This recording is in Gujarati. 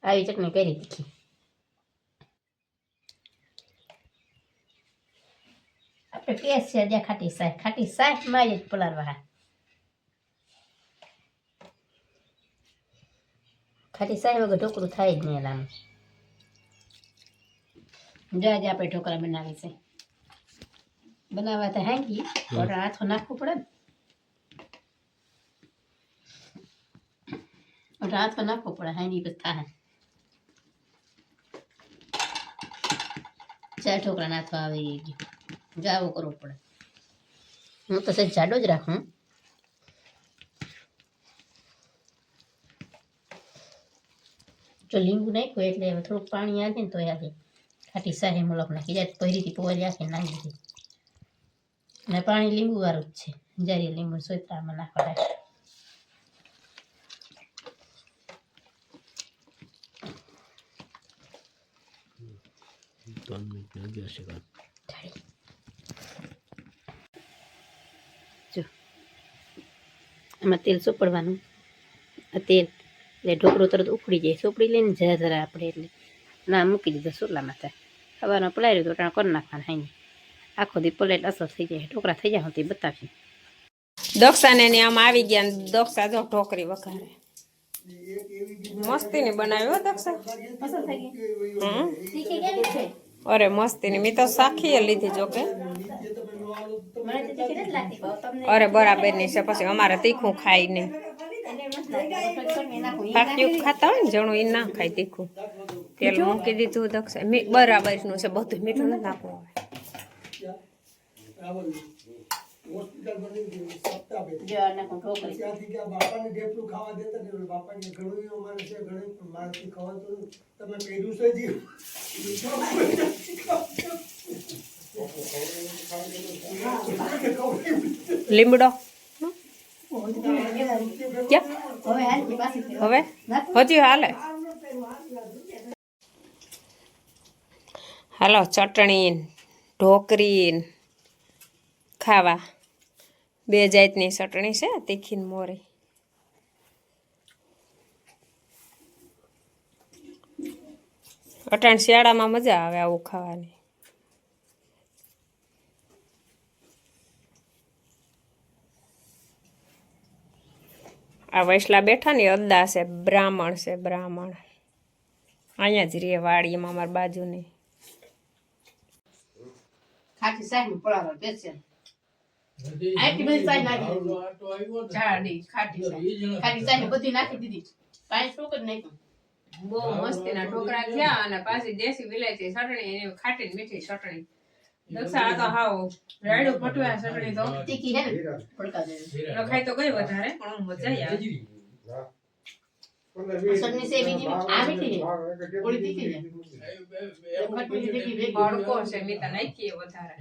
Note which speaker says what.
Speaker 1: આવી ચટણી કરી તીખી આપણે પેસ છે જ્યાં ખાટી સાય માં જ પલાળવા ખાટી સાય વગર ઢોકળું થાય જ નહીં એલામાં જો આજે આપણે ઢોકળા બનાવી છે બનાવવા તો હાંગી પણ હાથો નાખવું પડે ને હાથો નાખવો પડે હાંગી બસ થાય ચાર ઢોકળા નાથવા આવી ગયું જાવું કરવું પડે હું તો સહેજ જાડો જ રાખું જો લીંબુ નાખ્યું એટલે હવે થોડુંક પાણી આવે ને તો આવે ખાટી સાહી મુલક નાખી જાય પહેરીથી પોરી આખી નાખી દીધી અને પાણી લીંબુ વાળું જ છે જ્યારે લીંબુ સોયતામાં નાખવા જો આમાં તેલ સોપડવાનું તેલ એટલે ઢોકળું તરત ઉખડી જાય સોપડી લઈને જરા આપણે એટલે ના મૂકી દીધા સોટલામાં થાય સવારમાં પલાળ્યું તો ટાણા કરી નાખવાના હાઈ આખો દી પલેટ અસર થઈ જાય ઢોકળા થઈ જાય તે બતાવીએ
Speaker 2: દક્ષાને ને આમ આવી ગયા દક્ષા જો ઢોકરી વઘારે મસ્તી ની બનાવ્યો દક્ષા
Speaker 1: અસર થઈ ગઈ તીખી કેવી છે
Speaker 2: અરે મસ્તી ની મેં તો સાખી લીધી જો કે
Speaker 1: મને તો તીખી નથી લાગતી તમને
Speaker 2: અરે બરાબર ની છે પછી અમારે તીખું ખાઈ નહીં પાક્યું ખાતા હોય ને જણું એ ના ખાય તીખું તેલ મૂકી દીધું દક્ષા બરાબર નું છે બધું મીઠું નથી નાખવું લીમડો હવે હજી હાલે હાલો ચટણી ઢોકરી ખાવા બે જાતની ચટણી છે તીખી ને મોરી અટાણ શિયાળામાં મજા આવે આવું ખાવાની આ વૈસલા બેઠા ને અદ્દા છે બ્રાહ્મણ અહીંયા જ રે વાડીમાં અમારી બાજુની
Speaker 1: ખાટી સાહી પલાળવા બેસે આટલી બધી સાહી નાખી જાડી ખાટી સાહી બધી નાખી દીધી પાણી શું કરી નાખ્યું
Speaker 2: બહુ મસ્તીના ઢોકળા થયા અને પાછી દેશી વિલાયતી ચટણી એની ખાટી ને મીઠી ચટણી દક્ષા આ તો હાવ રાયડું પટવા ચટણી તો
Speaker 1: તીખી હે ને પડકા દે
Speaker 2: રખાય તો ગઈ વધારે પણ મજા આવે
Speaker 1: સરની સે બીજી આ મીઠી છે ઓળી તીખી છે ખટમી તીખી ભેગી
Speaker 2: ભડકો છે મીઠા નાખીએ વધારે